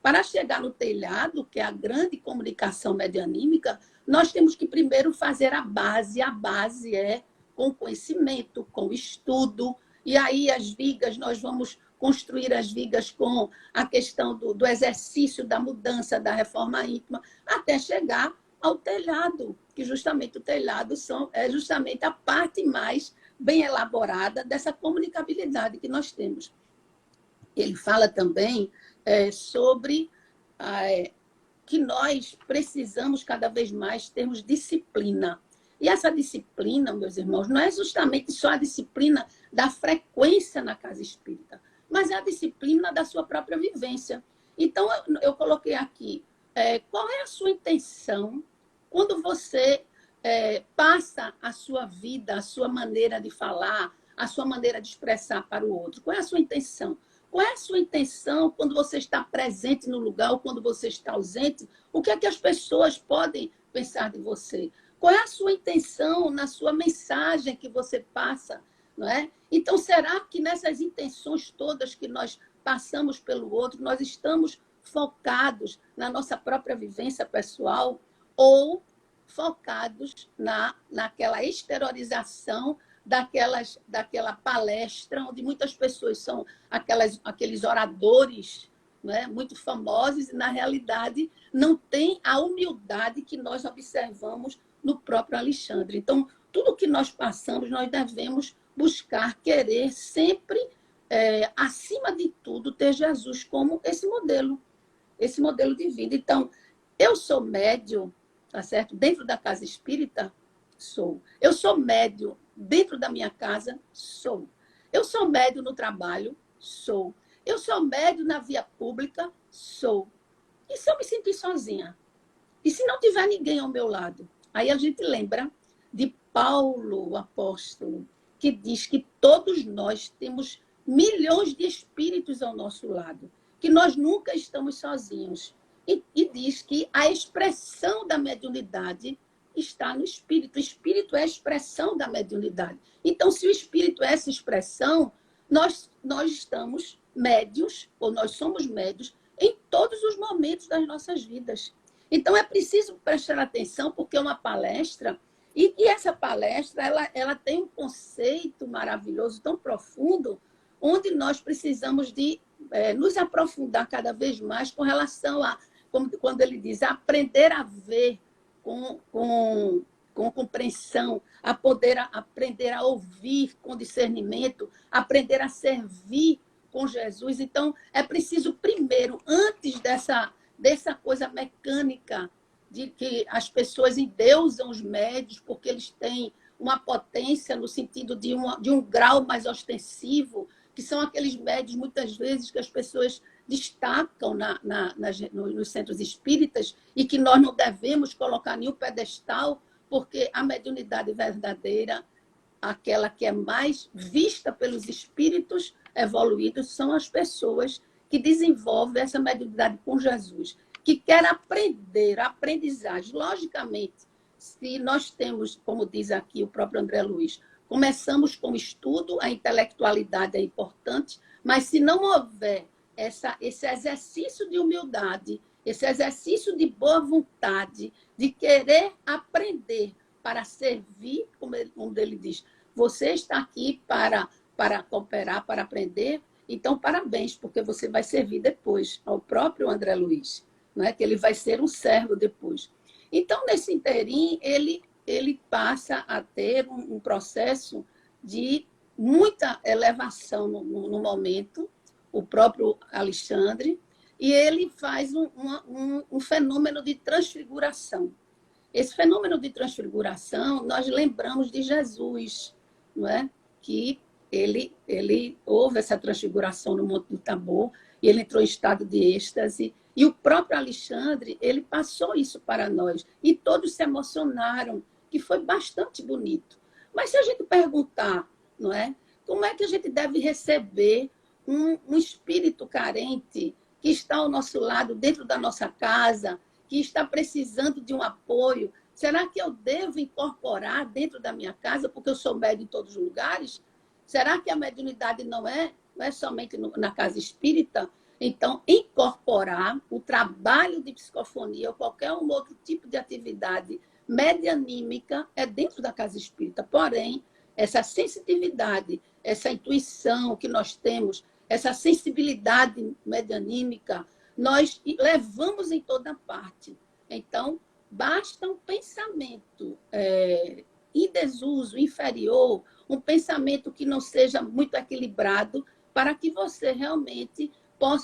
Para chegar no telhado, que é a grande comunicação medianímica, nós temos que primeiro fazer a base. A base é com conhecimento, com estudo. E aí as vigas, nós vamos construir as vigas com a questão do exercício, da mudança, da reforma íntima, até chegar ao telhado, que justamente o telhado é justamente a parte mais bem elaborada dessa comunicabilidade que nós temos. Ele fala também sobre que nós precisamos cada vez mais termos disciplina. E essa disciplina, meus irmãos, não é justamente só a disciplina da frequência na casa espírita, mas é a disciplina da sua própria vivência. Então, eu coloquei aqui, qual é a sua intenção quando você passa a sua vida, a sua maneira de falar, a sua maneira de expressar para o outro? Qual é a sua intenção? Qual é a sua intenção quando você está presente no lugar ou quando você está ausente? O que é que as pessoas podem pensar de você? Qual é a sua intenção na sua mensagem que você passa? Não é? Então, será que nessas intenções todas que nós passamos pelo outro, nós estamos focados na nossa própria vivência pessoal ou focados naquela exteriorização daquela palestra, onde muitas pessoas são aqueles oradores, né, muito famosos, e, na realidade, não tem a humildade que nós observamos no próprio Alexandre. Então, tudo que nós passamos, nós devemos buscar, querer sempre, acima de tudo, ter Jesus como esse modelo. esse modelo de vida. Então, eu sou médium, tá certo? Dentro da casa espírita, sou. Eu sou médium dentro da minha casa, sou. Eu sou médium no trabalho, sou. Eu sou médium na via pública, sou. E se eu me sentir sozinha? E se não tiver ninguém ao meu lado? Aí a gente lembra de Paulo, o apóstolo, que diz que todos nós temos milhões de espíritos ao nosso lado, que nós nunca estamos sozinhos. E diz que a expressão da mediunidade está no espírito. O espírito é a expressão da mediunidade. Então, se o espírito é essa expressão, nós estamos médios, ou nós somos médios, em todos os momentos das nossas vidas. Então, é preciso prestar atenção, porque é uma palestra, e essa palestra ela tem um conceito maravilhoso, tão profundo, onde nós precisamos de nos aprofundar cada vez mais com relação a, como quando ele diz, aprender a ver com compreensão, aprender a ouvir com discernimento, aprender a servir com Jesus. Então, é preciso primeiro, antes dessa coisa mecânica de que as pessoas endeusam os médios porque eles têm uma potência no sentido de um grau mais ostensivo, que são aqueles médios, muitas vezes, que as pessoas destacam nos centros espíritas e que nós não devemos colocar nenhum pedestal, porque a mediunidade verdadeira, aquela que é mais vista pelos espíritos evoluídos, são as pessoas que desenvolvem essa mediunidade com Jesus, que quer aprender, a aprendizagem. Logicamente, se nós temos, como diz aqui o próprio André Luiz, começamos com o estudo, a intelectualidade é importante, mas se não houver esse exercício de humildade, esse exercício de boa vontade, de querer aprender para servir, como ele diz, você está aqui para cooperar, para aprender, então parabéns, porque você vai servir depois ao próprio André Luiz, né? Que ele vai ser um servo depois. Então, nesse interim, ele passa a ter um processo de muita elevação no momento, o próprio Alexandre, e ele faz um fenômeno de transfiguração. Esse fenômeno de transfiguração, nós lembramos de Jesus, não é? Que ele houve essa transfiguração no Monte do Tabor, e ele entrou em estado de êxtase, e o próprio Alexandre, ele passou isso para nós, e todos se emocionaram, que foi bastante bonito. Mas se a gente perguntar, não é? Como é que a gente deve receber um espírito carente que está ao nosso lado, dentro da nossa casa, que está precisando de um apoio? Será que eu devo incorporar dentro da minha casa, porque eu sou médium em todos os lugares? Será que a mediunidade não é somente na casa espírita? Então, incorporar o trabalho de psicofonia ou qualquer um outro tipo de atividade medianímica é dentro da casa espírita. Porém, essa sensitividade, essa intuição que nós temos, essa sensibilidade medianímica, nós levamos em toda parte. Então, basta um pensamento em desuso, inferior, um pensamento que não seja muito equilibrado, para que você realmente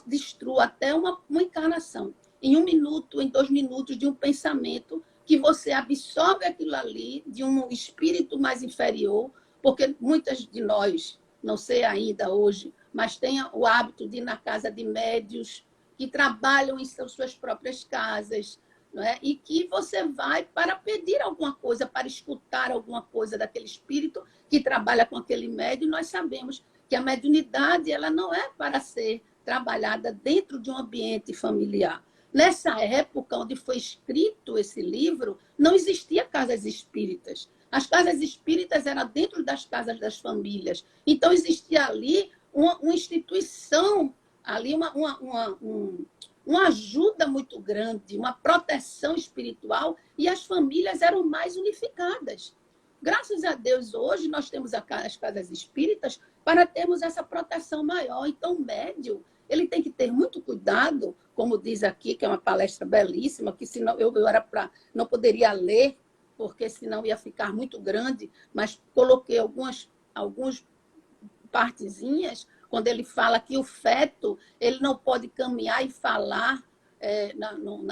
destrua até uma encarnação. Em 1 minuto, em 2 minutos de um pensamento, que você absorve aquilo ali de um espírito mais inferior, porque muitas de nós, não sei ainda hoje, mas têm o hábito de ir na casa de médios que trabalham em suas próprias casas, não é? E que você vai para pedir alguma coisa, para escutar alguma coisa daquele espírito que trabalha com aquele médio. Nós sabemos que a mediunidade ela não é para ser trabalhada dentro de um ambiente familiar. Nessa época onde foi escrito esse livro, não existia casas espíritas. As casas espíritas eram dentro das casas das famílias. Então, existia ali uma instituição, ali uma ajuda muito grande, uma proteção espiritual, e as famílias eram mais unificadas. Graças a Deus, hoje nós temos as casas espíritas para termos essa proteção maior. Então, o médium, ele tem que ter muito cuidado, como diz aqui, que é uma palestra belíssima, que senão não poderia ler, porque senão ia ficar muito grande, mas coloquei algumas partezinhas, quando ele fala que o feto ele não pode caminhar e falar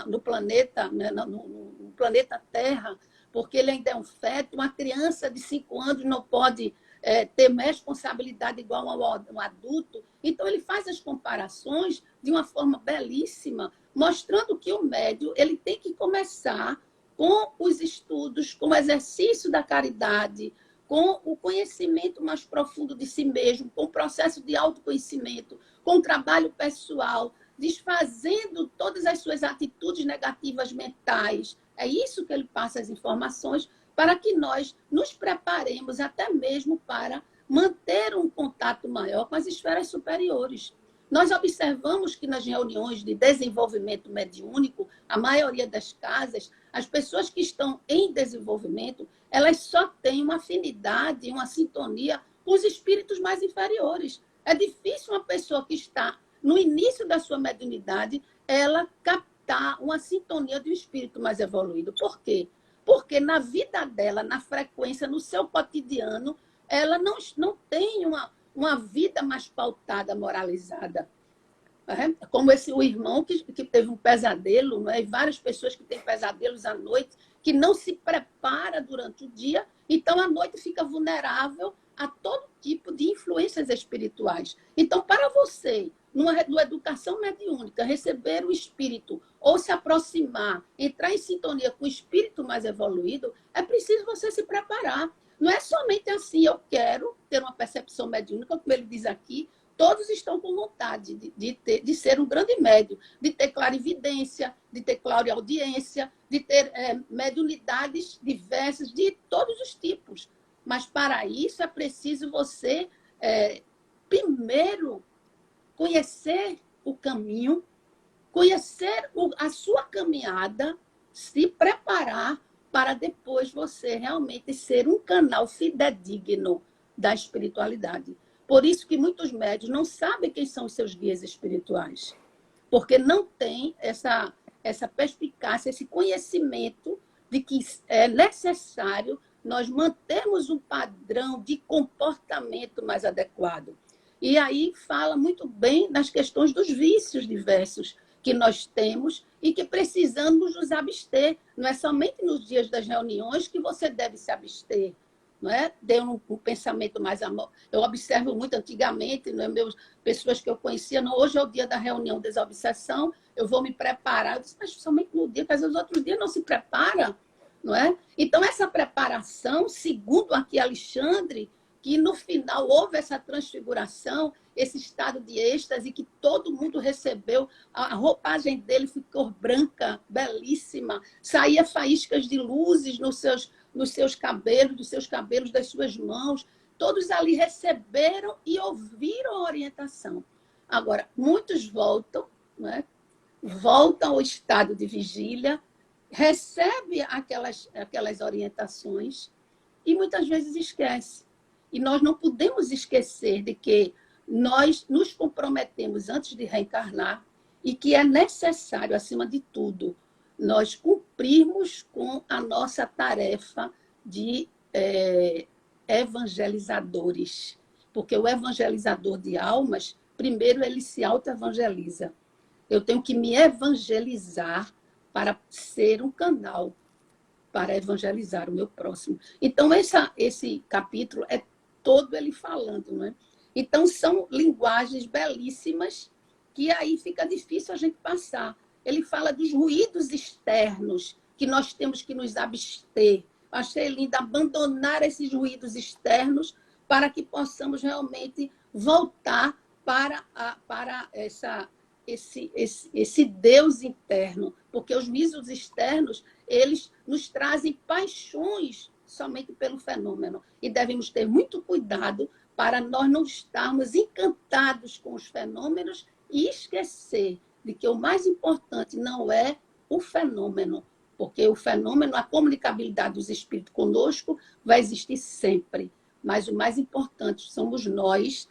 no planeta, né, no planeta Terra, porque ele ainda é um feto. Uma criança de 5 anos não pode ter responsabilidade igual a um adulto. Então, ele faz as comparações de uma forma belíssima, mostrando que o médium ele tem que começar com os estudos, com o exercício da caridade, com o conhecimento mais profundo de si mesmo, com o processo de autoconhecimento, com o trabalho pessoal, desfazendo todas as suas atitudes negativas mentais. É isso que ele passa as informações para que nós nos preparemos até mesmo para manter um contato maior com as esferas superiores. Nós observamos que nas reuniões de desenvolvimento mediúnico, a maioria das casas, as pessoas que estão em desenvolvimento, elas só têm uma afinidade, uma sintonia com os espíritos mais inferiores. É difícil uma pessoa que está no início da sua mediunidade, ela captar uma sintonia de um espírito mais evoluído. Por quê? Porque na vida dela, na frequência, no seu cotidiano, ela não tem uma vida mais pautada, moralizada. Como o irmão que teve um pesadelo, né? E várias pessoas que têm pesadelos à noite, que não se prepara durante o dia, então à noite fica vulnerável a todo tipo de influências espirituais. Então, para você, numa educação mediúnica, receber o espírito ou se aproximar, entrar em sintonia com o espírito mais evoluído, é preciso você se preparar. Não é somente assim, eu quero ter uma percepção mediúnica, como ele diz aqui, todos estão com vontade de ser um grande médium, de ter clarividência, de ter clareaudiência, de ter mediunidades diversas, de todos os tipos. Mas para isso é preciso você, primeiro, conhecer o caminho, conhecer a sua caminhada, se preparar para depois você realmente ser um canal fidedigno da espiritualidade. Por isso que muitos médiuns não sabem quem são os seus guias espirituais, porque não tem essa perspicácia, esse conhecimento de que é necessário nós mantermos um padrão de comportamento mais adequado. E aí fala muito bem nas questões dos vícios diversos que nós temos e que precisamos nos abster. Não é somente nos dias das reuniões que você deve se abster, não é? Ter um pensamento mais amor. Eu observo muito antigamente, não é? Pessoas que eu conhecia, não, hoje é o dia da reunião desobsessão, eu vou me preparar. Eu disse, mas somente no dia, porque às vezes outro dia não se prepara, não é? Então, essa preparação, segundo aqui Alexandre, que no final houve essa transfiguração, esse estado de êxtase, que todo mundo recebeu, a roupagem dele ficou branca, belíssima, saía faíscas de luzes nos seus cabelos, das suas mãos, todos ali receberam e ouviram a orientação. Agora, muitos voltam, né? Voltam ao estado de vigília, recebem aquelas orientações e muitas vezes esquecem. E nós não podemos esquecer de que nós nos comprometemos antes de reencarnar e que é necessário, acima de tudo, nós cumprirmos com a nossa tarefa de evangelizadores. Porque o evangelizador de almas, primeiro ele se auto-evangeliza. Eu tenho que me evangelizar para ser um canal para evangelizar o meu próximo. Então, esse capítulo é todo ele falando, não é? Então, são linguagens belíssimas que aí fica difícil a gente passar. Ele fala dos ruídos externos que nós temos que nos abster. Achei lindo abandonar esses ruídos externos para que possamos realmente voltar para esse Deus interno, porque os ruídos externos, eles nos trazem paixões somente pelo fenômeno. E devemos ter muito cuidado para nós não estarmos encantados com os fenômenos e esquecer de que o mais importante não é o fenômeno, porque o fenômeno, a comunicabilidade dos espíritos conosco vai existir sempre. Mas o mais importante somos nós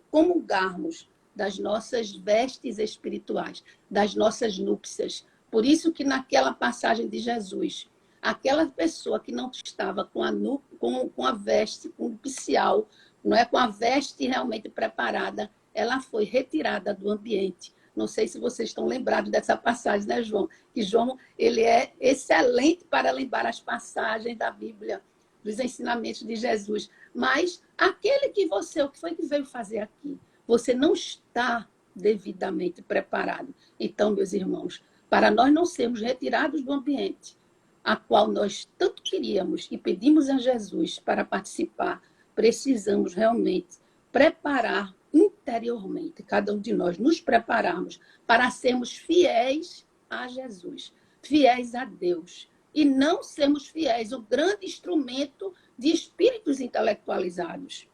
comungarmos das nossas vestes espirituais, das nossas núpcias. Por isso que naquela passagem de Jesus, aquela pessoa que não estava com a veste nupcial, não é, com a veste realmente preparada, ela foi retirada do ambiente. Não sei se vocês estão lembrados dessa passagem, né, João? Que João, ele é excelente para lembrar as passagens da Bíblia, dos ensinamentos de Jesus. Mas aquele que você, o que foi que veio fazer aqui? Você não está devidamente preparado. Então, meus irmãos, para nós não sermos retirados do ambiente a qual nós tanto queríamos e pedimos a Jesus para participar, precisamos realmente preparar interiormente, cada um de nós, nos prepararmos para sermos fiéis a Jesus, fiéis a Deus, e não sermos fiéis ao grande instrumento de espíritos intelectualizados.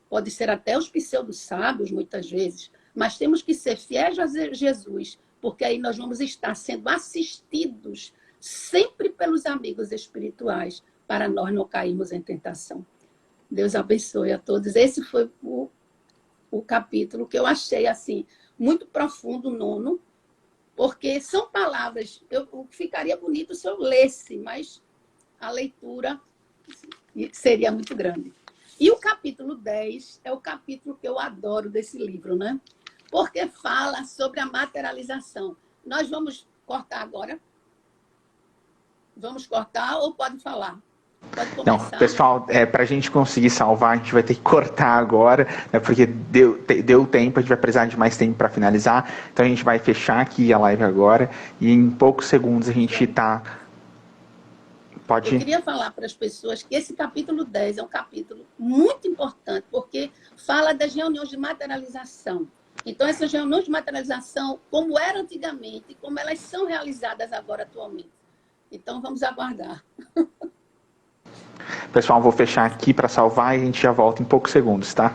Pode ser até os pseudo-sábios, muitas vezes, mas temos que ser fiéis a Jesus, porque aí nós vamos estar sendo assistidos sempre pelos amigos espirituais, para nós não cairmos em tentação. Deus abençoe a todos. Esse foi o capítulo que eu achei assim muito profundo, o 9º, porque são palavras, ficaria bonito se eu lesse, mas a leitura seria muito grande. E o capítulo 10 é o capítulo que eu adoro desse livro, né? Porque fala sobre a materialização. Nós vamos cortar agora? Vamos cortar ou pode falar? Pode começar. Não, pessoal, para a gente conseguir salvar, a gente vai ter que cortar agora, né, porque deu tempo, a gente vai precisar de mais tempo para finalizar. Então a gente vai fechar aqui a live agora e em poucos segundos a gente está... Pode... Eu queria falar para as pessoas que esse capítulo 10 é um capítulo muito importante, porque fala das reuniões de materialização. Então, essas reuniões de materialização, como era antigamente, como elas são realizadas agora atualmente. Então, vamos aguardar. Pessoal, vou fechar aqui para salvar e a gente já volta em poucos segundos, tá?